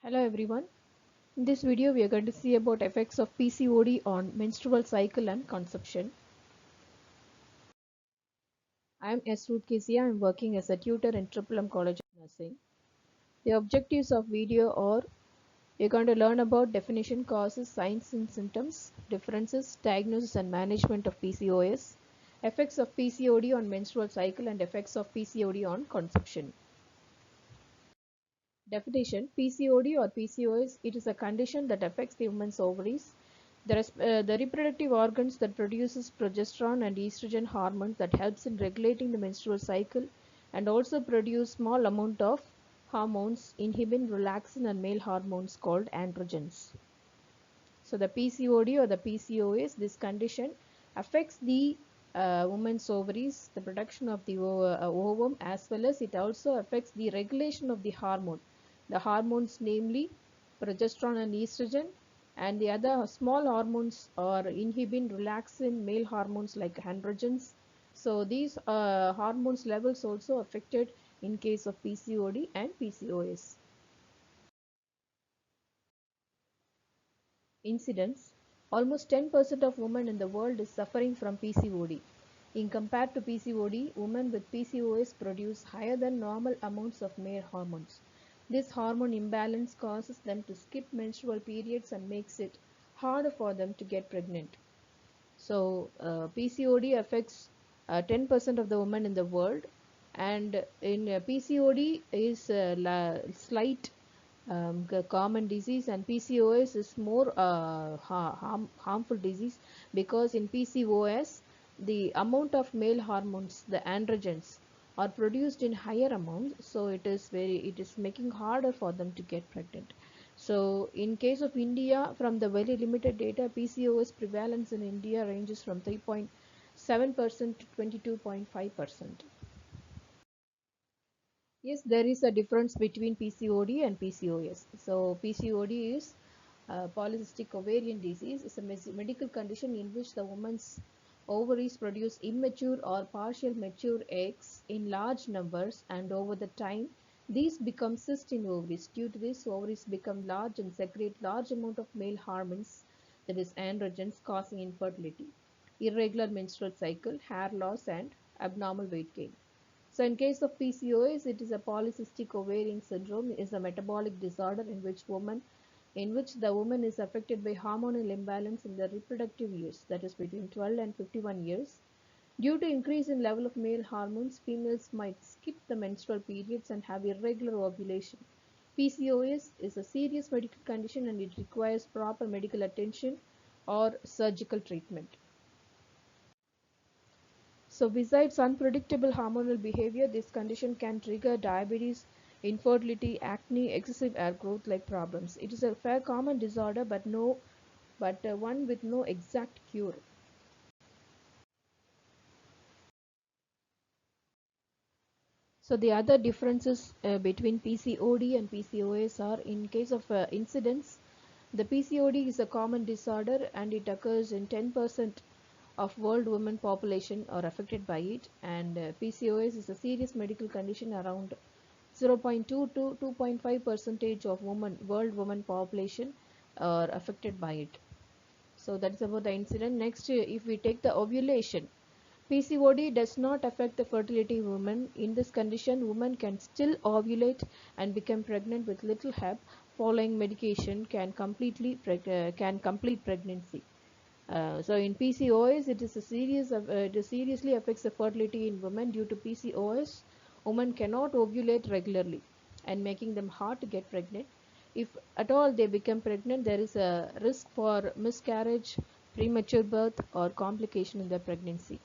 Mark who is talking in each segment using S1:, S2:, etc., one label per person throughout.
S1: Hello everyone. In this video we are going to see about effects of PCOD on menstrual cycle and conception. I am S. Ruth Kesia. I am working as a tutor in Triple M College of Nursing. The objectives of video are we are going to learn about definition, causes, signs and symptoms, differences, diagnosis and management of PCOS, effects of PCOD on menstrual cycle and effects of PCOD on conception. Definition: PCOD or PCOS, it is a condition that affects the woman's ovaries, the reproductive organs that produces progesterone and estrogen hormones that helps in regulating the menstrual cycle and also produce small amount of hormones, inhibin, relaxin and male hormones called androgens. So the PCOD or the PCOS, this condition affects the woman's ovaries, the production of the ovum, as well as it also affects the regulation of the hormone. The hormones namely progesterone and estrogen, and the other small hormones are inhibin, relaxin, male hormones like androgens. So these hormones levels also affected in case of PCOD and PCOS. Incidence: almost 10% of women in the world is suffering from PCOD. In compared to PCOD, women with PCOS produce higher than normal amounts of male hormones. This hormone imbalance causes them to skip menstrual periods and makes it harder for them to get pregnant. So PCOD affects 10% of the women in the world, and in PCOD is slight common disease, and PCOS is more harmful disease, because in PCOS the amount of male hormones, the androgens, are produced in higher amounts, so it is making harder for them to get pregnant. So in case of India, from the very limited data, PCOS prevalence in India ranges from 3.7% to 22.5%. Yes, there is a difference between PCOD and PCOS. So PCOD is polycystic ovarian disease. It's a medical condition in which the woman's ovaries produce immature or partial mature eggs in large numbers, and over the time these become cysts in ovaries. Due to this, ovaries become large and secrete large amount of male hormones, that is androgens, causing infertility, irregular menstrual cycle, hair loss and abnormal weight gain. So in case of PCOS, it is a polycystic ovarian syndrome. It is a metabolic disorder in which the woman is affected by hormonal imbalance in the reproductive years, that is between 12 and 51 years. Due to increase in level of male hormones, females might skip the menstrual periods and have irregular ovulation. PCOS is a serious medical condition and it requires proper medical attention or surgical treatment. So besides unpredictable hormonal behavior, this condition can trigger diabetes, infertility, acne, excessive hair growth like problems. It is a fair common disorder, but one with no exact cure. So the other differences between PCOD and PCOS are: in case of incidence, the PCOD is a common disorder and it occurs in 10% of world women population are affected by it, and PCOS is a serious medical condition. Around 0.2 to 2.5 percentage of world women population are affected by it. So that's about the incident. Next, if we take the ovulation, PCOD does not affect the fertility of women. In this condition, women can still ovulate and become pregnant with little help. Following medication can complete pregnancy. So in PCOS, it seriously affects the fertility in women. Due to PCOS, women cannot ovulate regularly and making them hard to get pregnant. If at all they become pregnant, there is a risk for miscarriage, premature birth or complication in their pregnancy.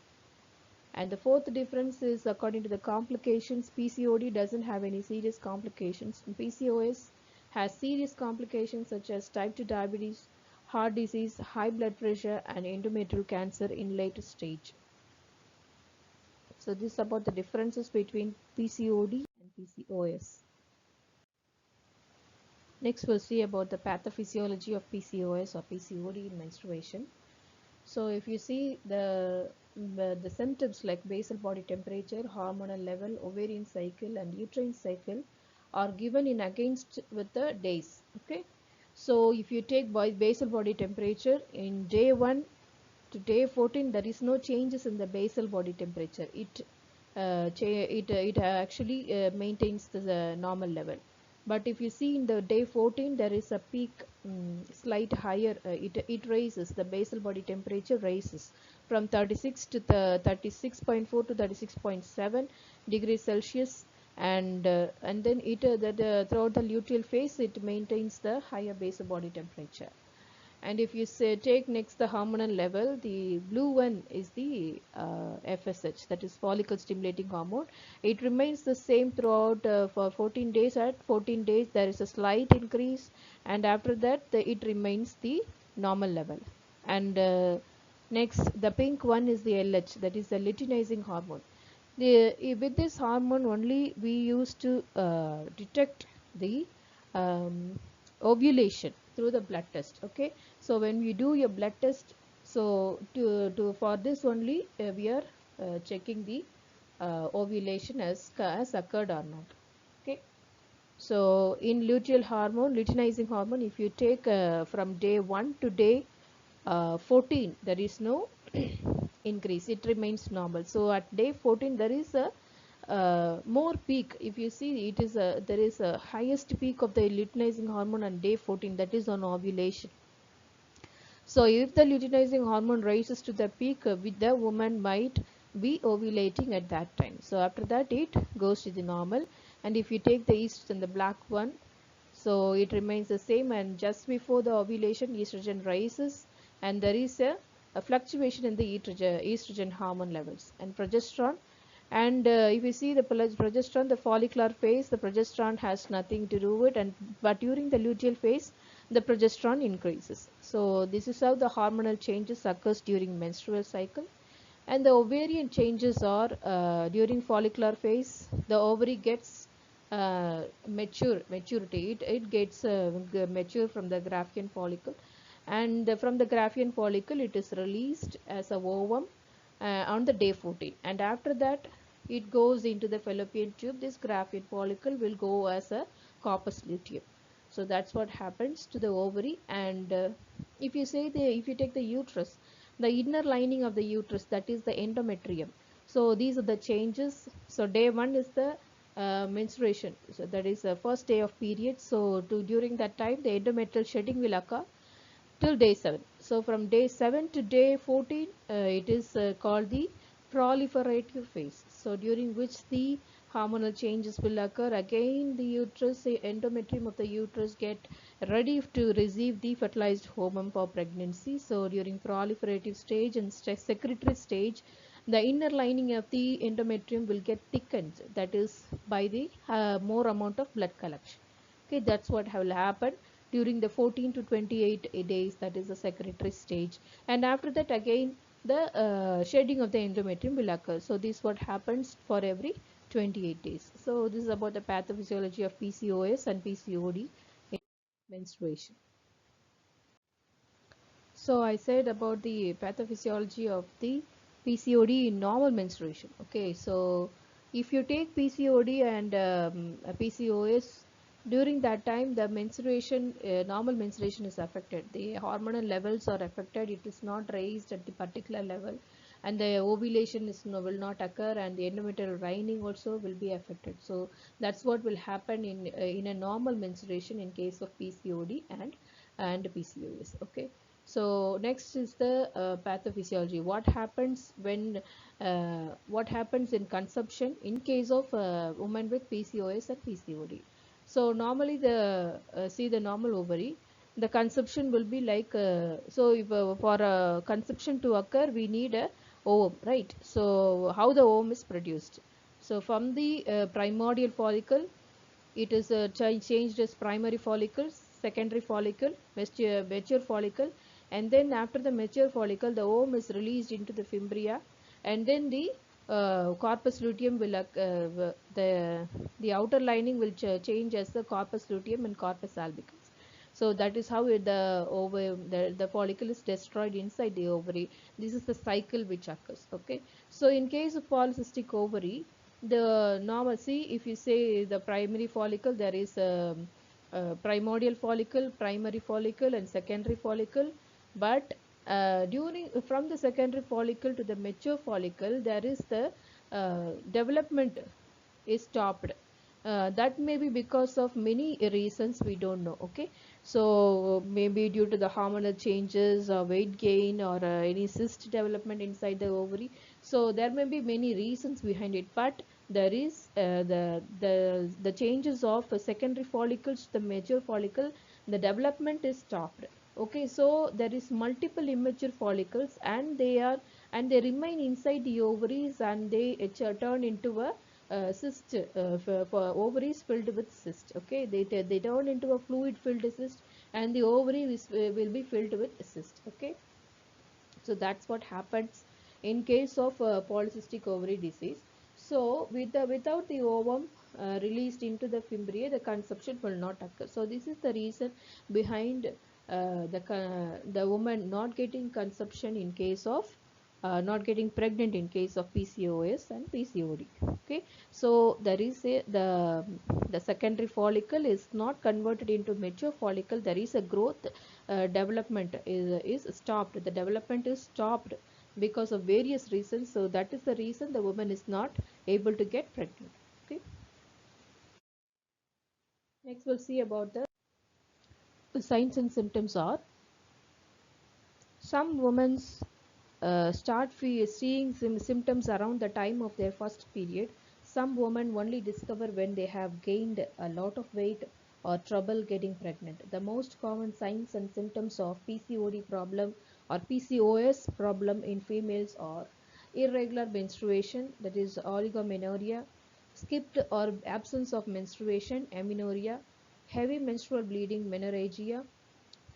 S1: And the fourth difference is, according to the complications, PCOD doesn't have any serious complications. PCOS has serious complications such as type 2 diabetes, heart disease, high blood pressure, and endometrial cancer in later stage. So this is about the differences between PCOD and PCOS. Next, we'll see about the pathophysiology of PCOS or PCOD in menstruation. So if you see the symptoms like basal body temperature, hormonal level, ovarian cycle and uterine cycle are given in against with the days. Okay, so if you take basal body temperature in day 1 to day 14, there is no changes in the basal body temperature. It actually maintains the normal level. But if you see in the day 14, there is a peak, slight higher. It raises, the basal body temperature raises from 36 to 36.4 to 36.7 degrees Celsius, and then throughout the luteal phase it maintains the higher basal body temperature. And if you say take next the hormonal level, the blue one is the FSH, that is follicle stimulating hormone. It remains the same throughout for 14 days. At 14 days there is a slight increase, and after that it remains the normal level. And next the pink one is the LH, that is the luteinizing hormone. With this hormone only we used to detect the um, ovulation through the blood test. Okay, so when we do your blood test, so to for this only we are checking the ovulation has occurred or not. Okay, so in luteal hormone, luteinizing hormone, if you take from day 1 to day 14, there is no increase, it remains normal. So at day 14 there is a more peak. If you see, there is a highest peak of the luteinizing hormone on day 14, that is on ovulation. So if the luteinizing hormone rises to the peak, with the woman might be ovulating at that time. So after that it goes to the normal. And if you take the estrogen, the black one, so it remains the same, and just before the ovulation estrogen rises, and there is a fluctuation in the estrogen hormone levels and progesterone. And if you see the progesterone, the follicular phase, the progesterone has nothing to do with it, but during the luteal phase the progesterone increases. So this is how the hormonal changes occurs during menstrual cycle. And the ovarian changes are during follicular phase, the ovary gets maturity. It gets mature from the Graafian follicle, and from the Graafian follicle it is released as a ovum on the day 14, and after that it goes into the fallopian tube. This Graafian follicle will go as a corpus luteum. So that's what happens to the ovary. And if you take the uterus, the inner lining of the uterus, that is the endometrium. So these are the changes. So day 1 is the menstruation, so that is the first day of period. So during that time the endometrial shedding will occur till day 7. So from day 7 to day 14, it is called the proliferative phase. So during which the hormonal changes will occur. Again the uterus, the endometrium of the uterus get ready to receive the fertilized ovum for pregnancy. So during proliferative stage and secretory stage, the inner lining of the endometrium will get thickened, that is by the more amount of blood collection. Okay, that's what will happen during the 14 to 28 days, that is the secretory stage. And after that again the shedding of the endometrium will occur. So this is what happens for every 28 days. So this is about the pathophysiology of PCOS and PCOD in menstruation. So I said about the pathophysiology of the PCOD in normal menstruation. Okay, so if you take PCOD and PCOS, during that time the menstruation, normal menstruation is affected. The hormonal levels are affected. It is not raised at the particular level, and the ovulation will not occur, and the endometrial lining also will be affected. So that's what will happen in a normal menstruation in case of PCOD and PCOS. Okay. So next is the pathophysiology. What happens in conception in case of women with PCOS and PCOD. So normally the normal ovary, the conception will be like so if for a conception to occur we need a ovum, right? So how the ovum is produced? So from the primordial follicle, it is changed as primary follicle, secondary follicle, mature follicle, and then after the mature follicle, the ovum is released into the fimbria, and then the corpus luteum will the outer lining will change as the corpus luteum and corpus albicans. So that is how the follicle is destroyed inside the ovary. This is the cycle which occurs. Okay. So in case of polycystic ovary, the normal, see, if you say the primary follicle, there is a primordial follicle, primary follicle, and secondary follicle. But during from the secondary follicle to the mature follicle, there is the development is stopped. That may be because of many reasons, we don't know. Okay, so maybe due to the hormonal changes or weight gain or any cyst development inside the ovary. So there may be many reasons behind it, but there is the changes of secondary follicles to the mature follicle, the development is stopped. Okay, so there is multiple immature follicles, and they remain inside the ovaries, and they turn into a cyst, for ovaries filled with cyst. Okay, they turn into a fluid filled cyst, and the ovary will be filled with cyst. Okay, so that's what happens in case of polycystic ovary disease. So without the ovum released into the fimbriae, the conception will not occur. So this is the reason behind the woman not getting conception in case of not getting pregnant in case of PCOS and PCOD. Okay, so there is the secondary follicle is not converted into mature follicle. There is a growth, development is stopped. The development is stopped because of various reasons. So that is the reason the woman is not able to get pregnant. Okay, next we'll see about the signs and symptoms are: some women start seeing symptoms around the time of their first period. Some women only discover when they have gained a lot of weight or trouble getting pregnant. The most common signs and symptoms of PCOD problem or PCOS problem in females are irregular menstruation, that is oligomenorrhea, skipped or absence of menstruation, amenorrhea, heavy menstrual bleeding, menorrhagia,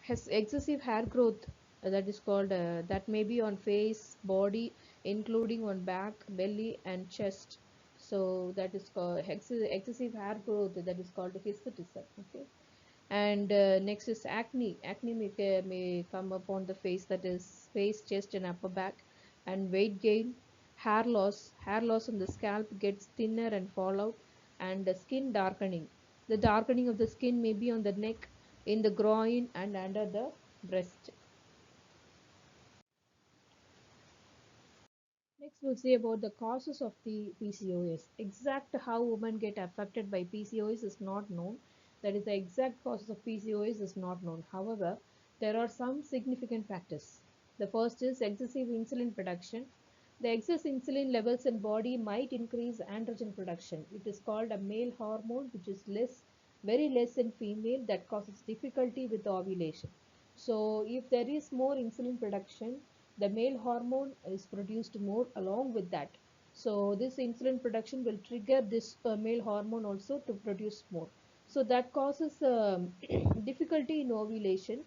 S1: has excessive hair growth, that is called that may be on face, body, including on back, belly, and chest. So that is called excessive hair growth, that is called hirsutism. Okay, and next is acne. Acne may come upon the face, that is face, chest, and upper back, and weight gain, hair loss. Hair loss on the scalp gets thinner and fall out, and skin darkening. The darkening of the skin may be on the neck, in the groin, and under the breast. Next, we'll see about the causes of the PCOS. Exact how women get affected by PCOS is not known. That is, the exact causes of PCOS is not known. However, there are some significant factors. The first is excessive insulin production. The excess insulin levels in body might increase androgen production. It is called a male hormone, which is very less in female, that causes difficulty with ovulation. So, if there is more insulin production, the male hormone is produced more along with that. So this insulin production will trigger this male hormone also to produce more. So that causes difficulty in ovulation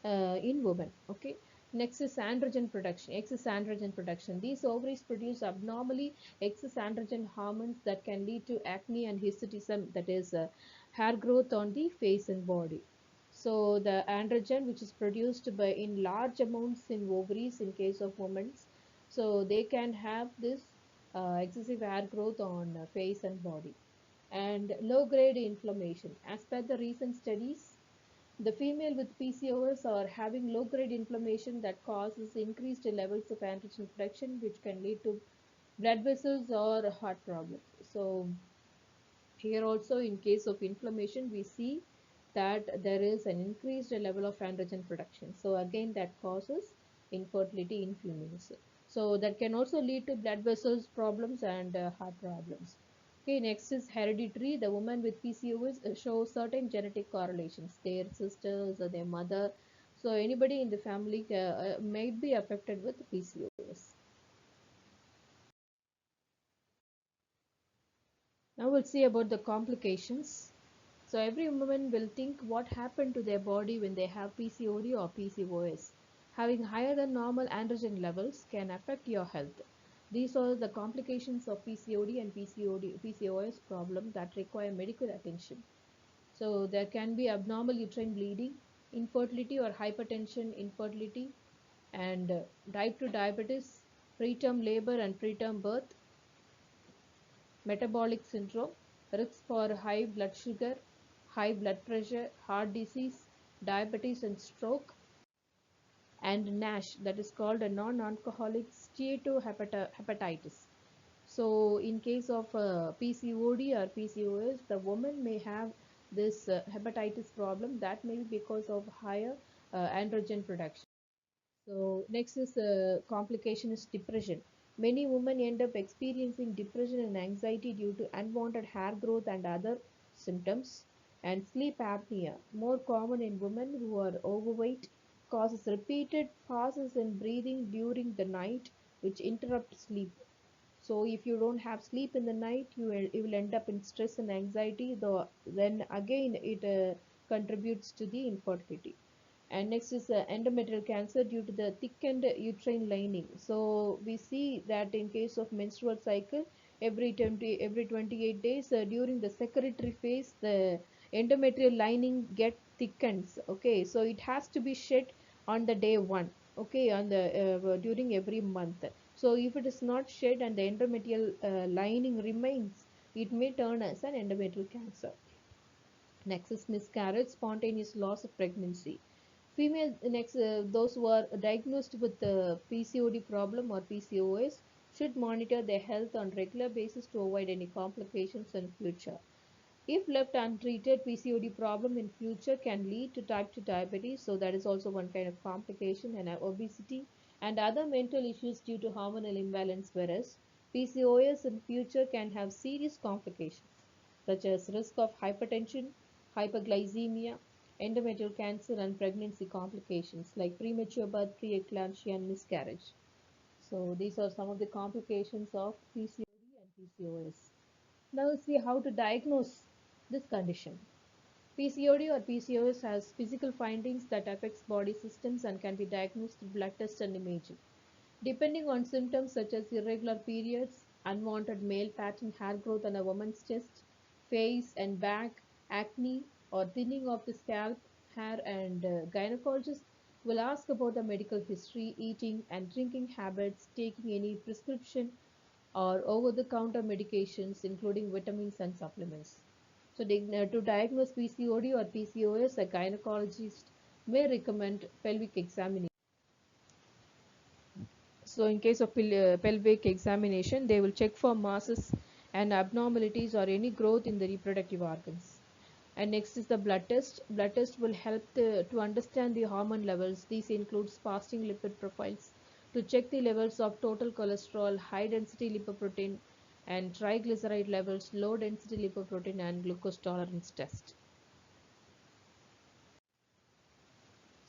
S1: in women. Okay. Next is androgen production, excess androgen production. These ovaries produce abnormally excess androgen hormones that can lead to acne and hirsutism, that is hair growth on the face and body. So the androgen, which is produced by in large amounts in ovaries in case of women, so they can have this excessive hair growth on face and body. And low grade inflammation. As per the recent studies, the female with PCOS are having low grade inflammation that causes increased levels of androgen production, which can lead to blood vessels or heart problems. So here also, in case of inflammation, we see that there is an increased level of androgen production. So again, that causes infertility in females. So that can also lead to blood vessels problems and heart problems. Okay, next is hereditary. The woman with PCOS show certain genetic correlations. Their sisters or their mother. So anybody in the family might be affected with PCOS. Now we'll see about the complications. So every woman will think what happened to their body when they have PCOD or PCOS. Having higher than normal androgen levels can affect your health. These are the complications of PCOD and PCOS problem that require medical attention. So there can be abnormal uterine bleeding, infertility or hypertension, infertility, and type 2 diabetes, preterm labor and preterm birth, metabolic syndrome, risks for high blood sugar, high blood pressure, heart disease, diabetes and stroke, and NASH, that is called a non-alcoholic steatohepatitis. So in case of PCOD or PCOS, the woman may have this hepatitis problem that may be because of higher androgen production. So next is complication is depression. Many women end up experiencing depression and anxiety due to unwanted hair growth and other symptoms. And sleep apnea, more common in women who are overweight, causes repeated pauses in breathing during the night, which interrupt sleep. So if you don't have sleep in the night, you will end up in stress and anxiety. Though then again it contributes to the infertility. And next is endometrial cancer due to the thickened uterine lining. So we see that in case of menstrual cycle, every 28 days during the secretory phase, the endometrial lining get thickens. Okay, so it has to be shed on the day one. Okay, on the during every month. So if it is not shed and the endometrial lining remains, it may turn as an endometrial cancer. Next is miscarriage, spontaneous loss of pregnancy. Female next those who are diagnosed with the PCOD problem or PCOS should monitor their health on regular basis to avoid any complications in future. If left untreated, PCOD problem in future can lead to type 2 diabetes, so that is also one kind of complication, and obesity and other mental issues due to hormonal imbalance, whereas PCOS in future can have serious complications such as risk of hypertension, hyperglycemia, endometrial cancer and pregnancy complications like premature birth, preeclampsia and miscarriage. So these are some of the complications of PCOD and PCOS. Now let's see how to diagnose this condition. PCOD or PCOS has physical findings that affects body systems and can be diagnosed through blood test and imaging. Depending on symptoms such as irregular periods, unwanted male pattern hair growth on a woman's chest, face and back, acne or thinning of the scalp, hair, and gynecologists will ask about the medical history, eating and drinking habits, taking any prescription or over-the-counter medications including vitamins and supplements. So to diagnose PCOD or PCOS, a gynecologist may recommend pelvic examination. So in case of pelvic examination, they will check for masses and abnormalities or any growth in the reproductive organs. And next is the blood test. Blood test will help to understand the hormone levels. These includes fasting lipid profiles to check the levels of total cholesterol, high density lipoprotein and triglyceride levels, low density lipoprotein and glucose tolerance test.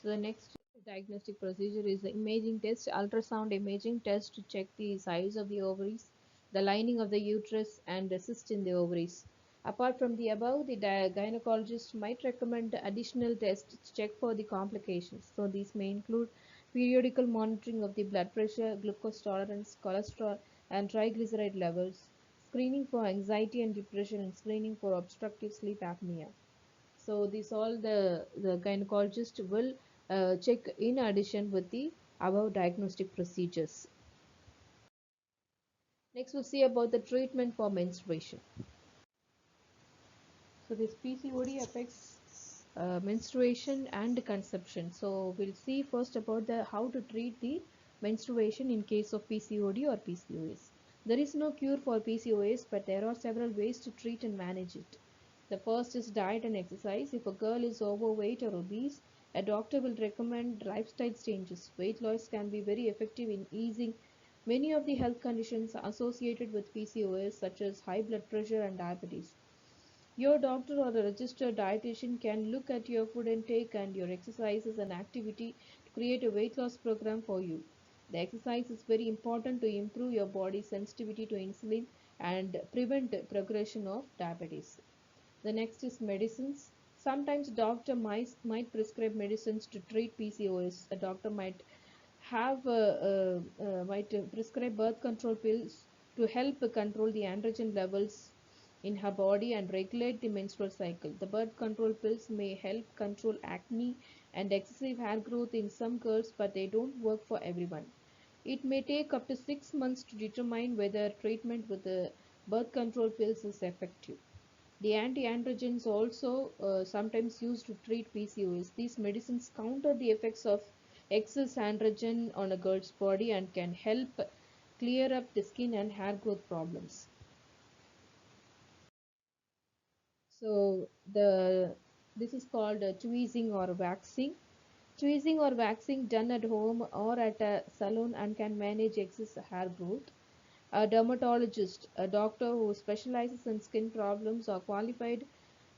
S1: So the next diagnostic procedure is the imaging test, ultrasound imaging test to check the size of the ovaries, the lining of the uterus, and the cyst in the ovaries. Apart from the above, the gynecologist might recommend additional tests to check for the complications. So these may include periodical monitoring of the blood pressure, glucose tolerance, cholesterol, and triglyceride levels, screening for anxiety and depression, and screening for obstructive sleep apnea. So these all the gynecologist will check in addition with the above diagnostic procedures. Next we'll see about the treatment for menstruation. So this PCOD affects menstruation and conception. So we'll see first about the how to treat the menstruation in case of PCOD or PCOS. There is no cure for PCOS, but there are several ways to treat and manage it. The first is diet and exercise. If a girl is overweight or obese, a doctor will recommend lifestyle changes. Weight loss can be very effective in easing many of the health conditions associated with PCOS, such as high blood pressure and diabetes. Your doctor or a registered dietitian can look at your food intake and your exercises and activity to create a weight loss program for you. The exercise is very important to improve your body's sensitivity to insulin and prevent progression of diabetes. The next is medicines. Sometimes doctor might prescribe medicines to treat PCOS. A doctor might prescribe birth control pills to help control the androgen levels in her body and regulate the menstrual cycle. The birth control pills may help control acne and excessive hair growth in some girls, but they don't work for everyone. It may take up to 6 months to determine whether treatment with the birth control pills is effective. The anti-androgens also sometimes used to treat PCOS. These medicines counter the effects of excess androgen on a girl's body and can help clear up the skin and hair growth problems. So this is called tweezing or waxing. Tweezing or waxing done at home or at a salon and can manage excess hair growth. A dermatologist, a doctor who specializes in skin problems or qualified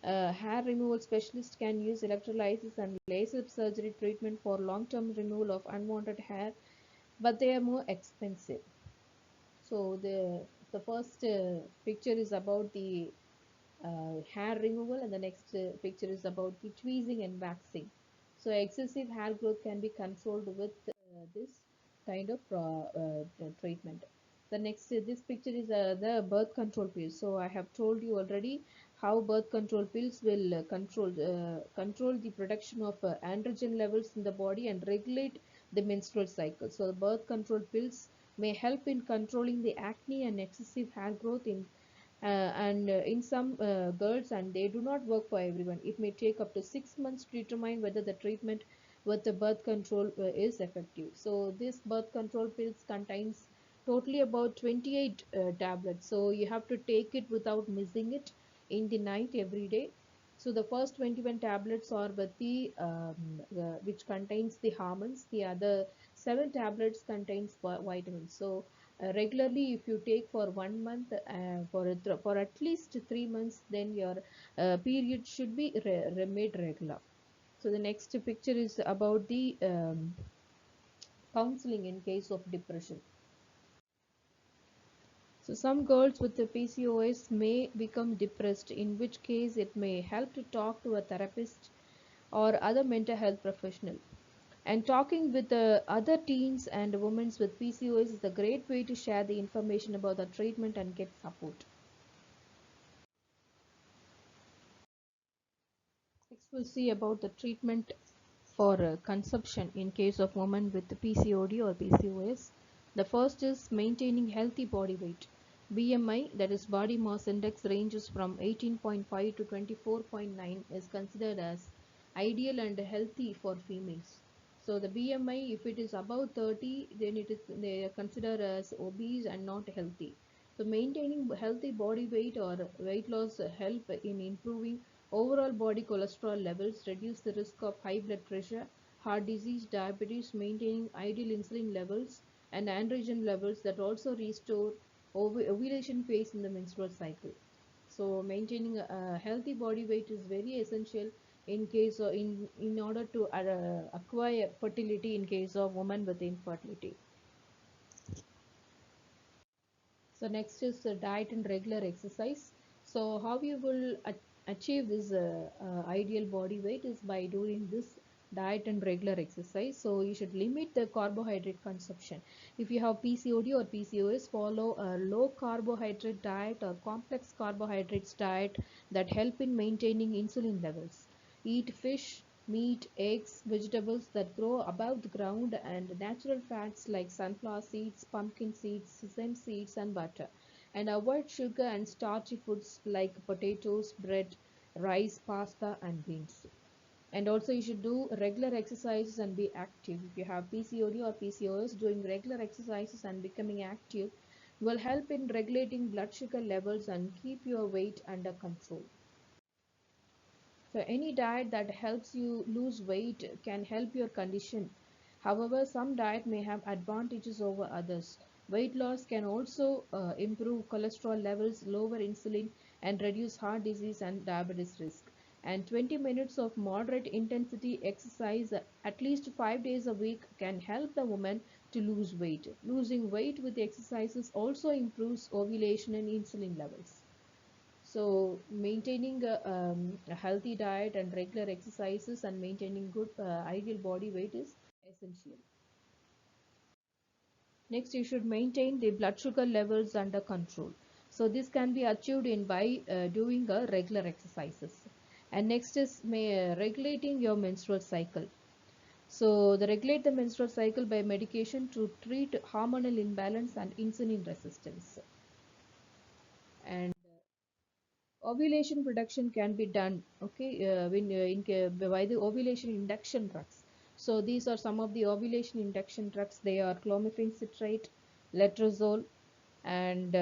S1: hair removal specialist can use electrolysis and laser surgery treatment for long-term removal of unwanted hair, but they are more expensive. So the first picture is about the hair removal, and the next picture is about the tweezing and waxing. So excessive hair growth can be controlled with this kind of treatment. The next this picture is the birth control pills. So I have told you already how birth control pills will control the production of androgen levels in the body and regulate the menstrual cycle. So the birth control pills may help in controlling the acne and excessive hair growth and in some girls, and they do not work for everyone. It may take up to 6 months to determine whether the treatment with the birth control is effective. So this birth control pills contains totally about 28 tablets. So you have to take it without missing it in the night every day. So the first 21 tablets are with which contains the hormones. The other 7 tablets contains vitamins. So regularly if you take for 1 month for at least 3 months, then your period should be made regular. So the next picture is about the counseling in case of depression. So some girls with the PCOS may become depressed, in which case it may help to talk to a therapist or other mental health professional. And talking with the other teens and women with PCOS is a great way to share the information about the treatment and get support. Next, we'll see about the treatment for consumption in case of women with PCOD or PCOS. The first is maintaining healthy body weight. BMI, that is body mass index, ranges from 18.5 to 24.9 is considered as ideal and healthy for females. So the BMI, if it is above 30, then they are considered as obese and not healthy. So maintaining healthy body weight or weight loss help in improving overall body cholesterol levels, reduce the risk of high blood pressure, heart disease, diabetes, maintaining ideal insulin levels and androgen levels that also restore ovulation phase in the menstrual cycle. So maintaining a healthy body weight is very essential in case of, in order to acquire fertility in case of women with infertility. So next is diet and regular exercise. So how you will achieve this ideal body weight is by doing this diet and regular exercise. So you should limit the carbohydrate consumption. If you have PCOD or PCOS, follow a low carbohydrate diet or complex carbohydrates diet that help in maintaining insulin levels. Eat fish, meat, eggs, vegetables that grow above the ground, and natural fats like sunflower seeds, pumpkin seeds, sesame seeds, and butter. And avoid sugar and starchy foods like potatoes, bread, rice, pasta, and beans. And also you should do regular exercises and be active. If you have PCOD or PCOS, doing regular exercises and becoming active will help in regulating blood sugar levels and keep your weight under control. So any diet that helps you lose weight can help your condition. However, some diet may have advantages over others. Weight loss can also improve cholesterol levels, lower insulin, and reduce heart disease and diabetes risk. And 20 minutes of moderate intensity exercise at least 5 days a week can help the woman to lose weight. Losing weight with exercises also improves ovulation and insulin levels. So maintaining a healthy diet and regular exercises and maintaining good ideal body weight is essential. Next, you should maintain the blood sugar levels under control. So this can be achieved in by doing a regular exercises. And next is regulating your menstrual cycle. So they regulate the menstrual cycle by medication to treat hormonal imbalance and insulin resistance. And ovulation production can be done, okay, by the ovulation induction drugs. So these are some of the ovulation induction drugs. They are clomiphene citrate, letrozole, and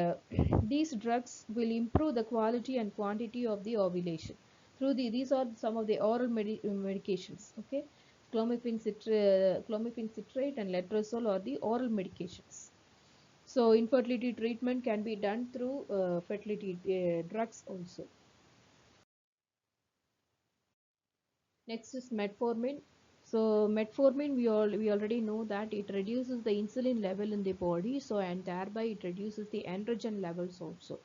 S1: these drugs will improve the quality and quantity of the ovulation through these are some of the oral medications, okay. Clomiphene citrate and letrozole are the oral medications. So infertility treatment can be done through fertility drugs also. Next is metformin. So metformin, we already know that it reduces the insulin level in the body, so and thereby it reduces the androgen levels also,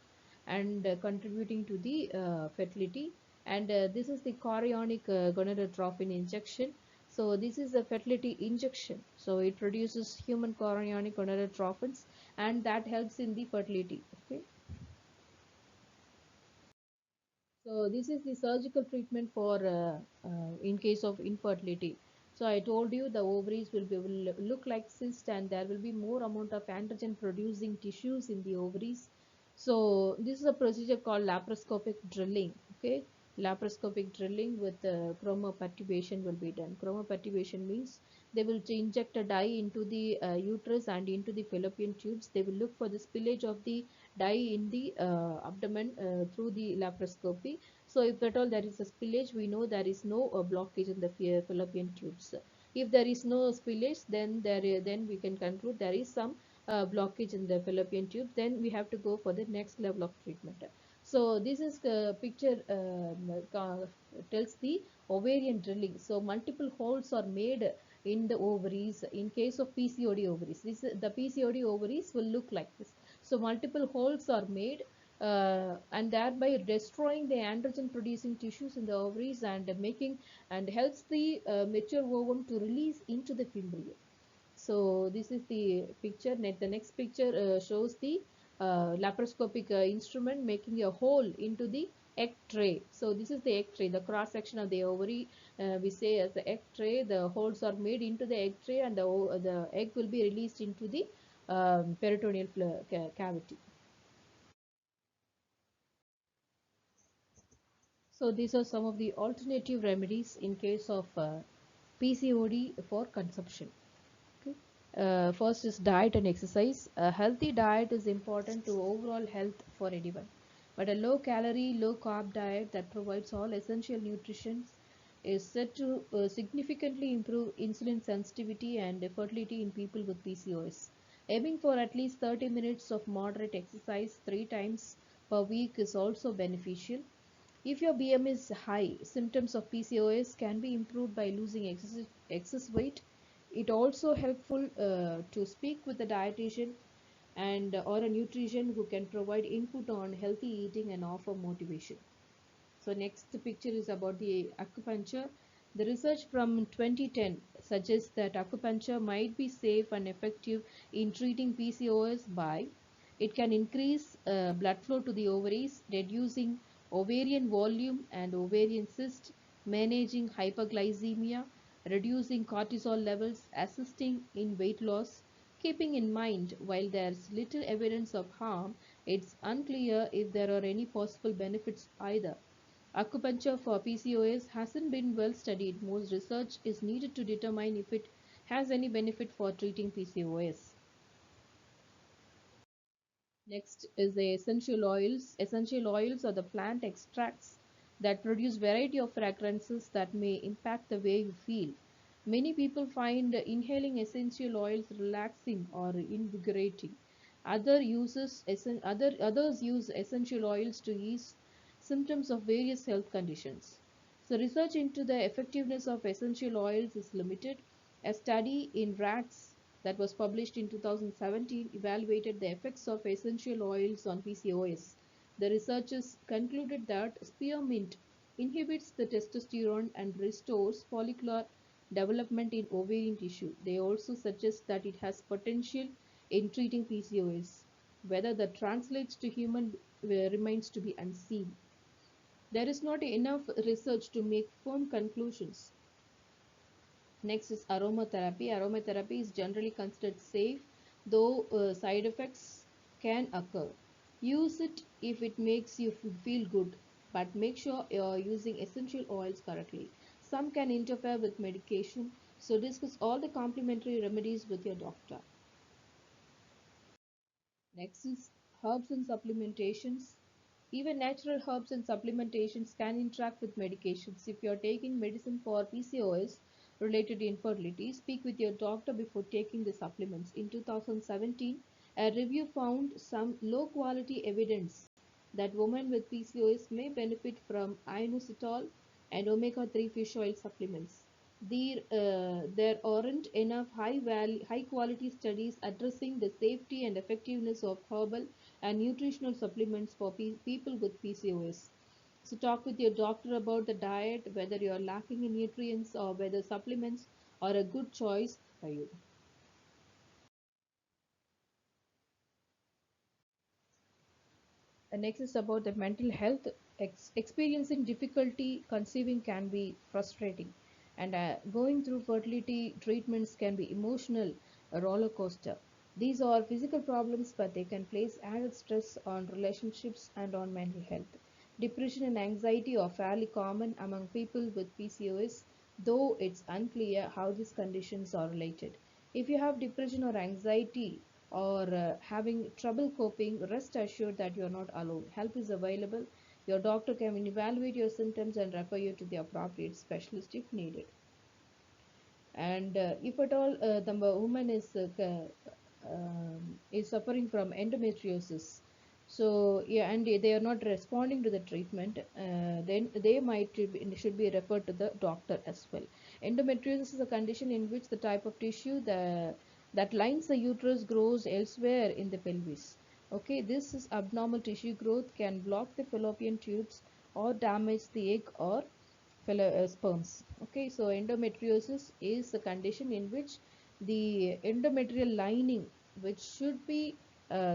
S1: and contributing to the fertility. And this is the chorionic gonadotropin injection. So this is a fertility injection. So it produces human chorionic gonadotropins, and that helps in the fertility. Okay. So this is the surgical treatment for in case of infertility. So I told you the ovaries will look like cyst, and there will be more amount of androgen producing tissues in the ovaries. So this is a procedure called laparoscopic drilling. Okay, laparoscopic drilling with chromopertubation will be done. Chromopertubation means they will inject a dye into the uterus and into the fallopian tubes. They will look for the spillage of the dye in the abdomen through the laparoscopy. So if at all there is a spillage, we know there is no blockage in the fallopian tubes. If there is no spillage, then we can conclude there is some blockage in the fallopian tube. Then we have to go for the next level of treatment. So this is picture tells the ovarian drilling. So multiple holes are made in the ovaries in case of PCOD ovaries. The PCOD ovaries will look like this. So multiple holes are made, and thereby destroying the androgen producing tissues in the ovaries, and making and helps the mature ovum to release into the embryo. So this is the picture. The next picture shows the laparoscopic instrument making a hole into the egg tray. So this is the egg tray, the cross section of the ovary, we say as the egg tray. The holes are made into the egg tray, and the egg will be released into the peritoneal cavity. So these are some of the alternative remedies in case of PCOD for consumption. Okay. First is diet and exercise. A healthy diet is important to overall health for anyone. But a low calorie, low carb diet that provides all essential nutrition is said to significantly improve insulin sensitivity and fertility in people with PCOS. Aiming for at least 30 minutes of moderate exercise 3 times per week is also beneficial. If your BM is high, symptoms of PCOS can be improved by losing excess weight. It also helpful to speak with a dietitian and or a nutrition who can provide input on healthy eating and offer motivation. So next picture is about the acupuncture. The research from 2010 suggests that acupuncture might be safe and effective in treating PCOS by it can increase blood flow to the ovaries, reducing ovarian volume and ovarian cyst, managing hyperglycemia, reducing cortisol levels, assisting in weight loss. Keeping in mind, while there's little evidence of harm, it's unclear if there are any possible benefits either. Acupuncture for PCOS hasn't been well studied. Most research is needed to determine if it has any benefit for treating PCOS. Next is the essential oils. Essential oils are the plant extracts that produce variety of fragrances that may impact the way you feel. Many people find inhaling essential oils relaxing or invigorating. Others use essential oils to ease symptoms of various health conditions. So research into the effectiveness of essential oils is limited. A study in rats that was published in 2017 evaluated the effects of essential oils on PCOS. The researchers concluded that spearmint inhibits the testosterone and restores follicular development in ovarian tissue. They also suggest that it has potential in treating PCOS. Whether that translates to human remains to be unseen. There is not enough research to make firm conclusions. Next is aromatherapy. Aromatherapy is generally considered safe, though side effects can occur. Use it if it makes you feel good, but make sure you're using essential oils correctly. Some can interfere with medication, so discuss all the complementary remedies with your doctor. Next is herbs and supplementations. Even natural herbs and supplementations can interact with medications. If you're taking medicine for PCOS related infertility, speak with your doctor before taking the supplements. In 2017, a review found some low quality evidence that women with PCOS may benefit from inositol and omega-3 fish oil supplements. There aren't enough high quality studies addressing the safety and effectiveness of herbal and nutritional supplements for people with PCOS. So talk with your doctor about the diet, whether you are lacking in nutrients or whether supplements are a good choice for you. And next is about the mental health. Experiencing difficulty conceiving can be frustrating, and going through fertility treatments can be emotional, a roller coaster. These are physical problems, but they can place added stress on relationships and on mental health. Depression and anxiety are fairly common among people with PCOS, though it's unclear how these conditions are related. If you have depression or anxiety, or having trouble coping, rest assured that you are not alone. Help is available. Your doctor can evaluate your symptoms and refer you to the appropriate specialist if needed. And if at all the woman is suffering from endometriosis, so yeah, and they are not responding to the treatment, then they should be referred to the doctor as well. Endometriosis is a condition in which the type of tissue that lines the uterus grows elsewhere in the pelvis. Okay, this is abnormal tissue growth can block the fallopian tubes or damage the egg or sperms. Okay, so endometriosis is a condition in which the endometrial lining, which should be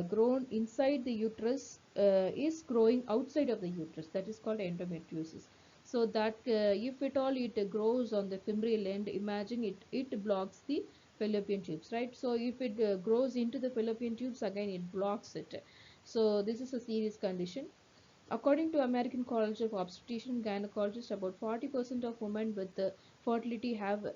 S1: grown inside the uterus, is growing outside of the uterus. That is called endometriosis. So that if at all it grows on the femoral end, imagine it blocks the fallopian tubes, right? So if it grows into the fallopian tubes, again it blocks it. So this is a serious condition. According to American College of Obstetrician and Gynecologists, about 40% of women with fertility have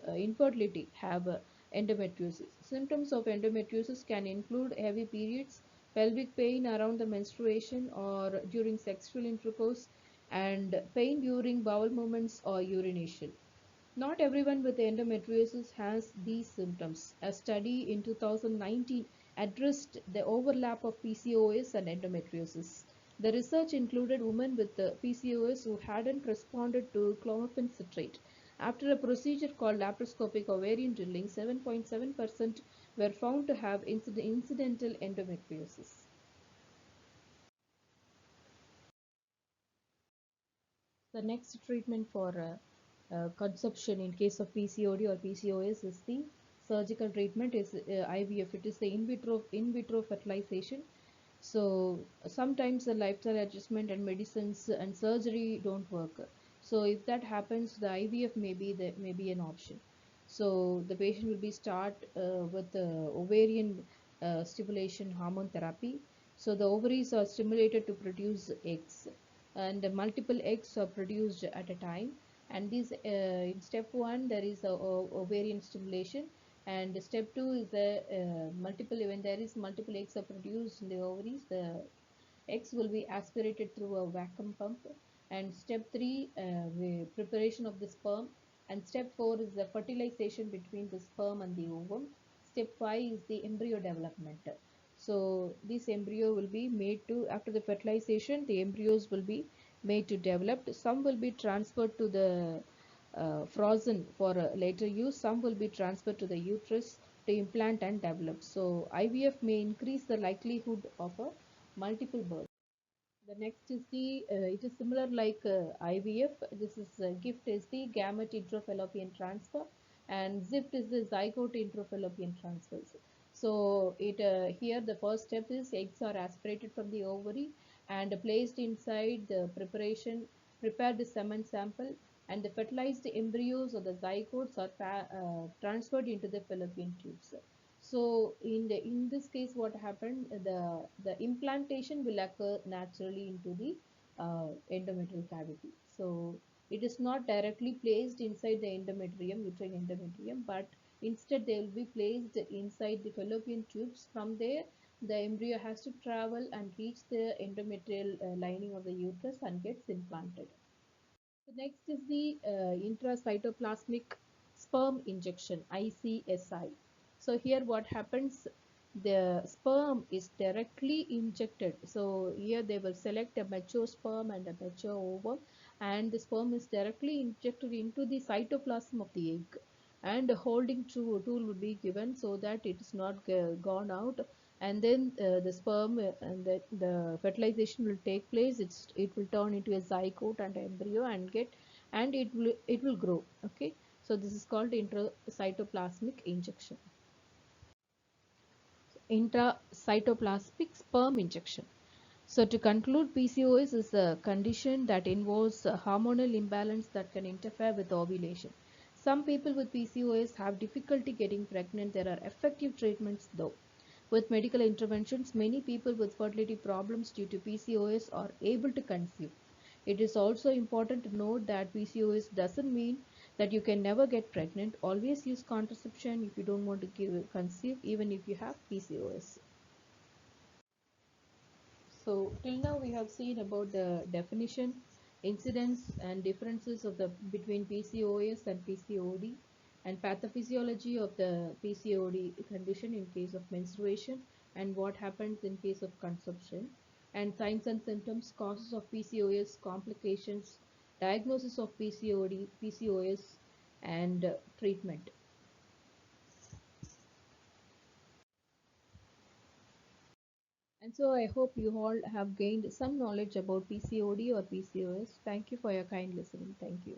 S1: infertility have endometriosis. Symptoms of endometriosis can include heavy periods, pelvic pain around the menstruation or during sexual intercourse, and pain during bowel movements or urination. Not everyone with endometriosis has these symptoms. A study in 2019 addressed the overlap of PCOS and endometriosis. The research included women with PCOS who hadn't responded to clomiphene citrate. After a procedure called laparoscopic ovarian drilling, 7.7% were found to have incidental endometriosis. The next treatment for conception in case of PCOD or PCOS is the surgical treatment is IVF. It is the in vitro fertilization. So sometimes the lifestyle adjustment and medicines and surgery don't work. So if that happens, the IVF may be an option. So the patient will be start with ovarian stimulation hormone therapy. So the ovaries are stimulated to produce eggs, and multiple eggs are produced at a time. And these in step one there is a ovarian stimulation, and step two is a multiple when there is multiple eggs are produced in the ovaries, the eggs will be aspirated through a vacuum pump. And step 3, preparation of the sperm. And step 4 is the fertilization between the sperm and the ovum. Step 5 is the embryo development. So this embryo will be made to, after the fertilization, the embryos will be made to develop. Some will be transferred to the frozen for later use. Some will be transferred to the uterus to implant and develop. So IVF may increase the likelihood of a multiple birth. The next is it is similar like IVF. This is GIFT is the gamete intrafallopian transfer, and ZIFT is the zygote intrafallopian transfers. So here the first step is eggs are aspirated from the ovary and placed inside the preparation, prepared semen sample, and the fertilized embryos or the zygotes are transferred into the fallopian tubes. So in this case, what happened? The implantation will occur naturally into the endometrial cavity. So it is not directly placed inside the endometrium, uterine endometrium, but instead they will be placed inside the fallopian tubes. From there, the embryo has to travel and reach the endometrial lining of the uterus and gets implanted. So next is the intracytoplasmic sperm injection, ICSI. So here what happens, the sperm is directly injected. So here they will select a mature sperm and a mature ovum, and the sperm is directly injected into the cytoplasm of the egg, and a holding tool will be given so that it is not gone out, and then the sperm and the fertilization will take place. It will turn into a zygote and embryo and get, and it will grow. Okay, so this is called intracytoplasmic injection, intracytoplasmic sperm injection. So to conclude, PCOS is a condition that involves a hormonal imbalance that can interfere with ovulation. Some people with PCOS have difficulty getting pregnant. There are effective treatments though. With medical interventions, many people with fertility problems due to PCOS are able to conceive. It is also important to note that PCOS doesn't mean that you can never get pregnant. Always use contraception if you don't want to conceive, even if you have PCOS. So till now we have seen about the definition, incidence and differences of the between PCOS and PCOD, and pathophysiology of the PCOD condition in case of menstruation, and what happens in case of conception, and signs and symptoms, causes of PCOS, complications, diagnosis of PCOD, PCOS, and treatment. And so I hope you all have gained some knowledge about PCOD or PCOS. Thank you for your kind listening. Thank you.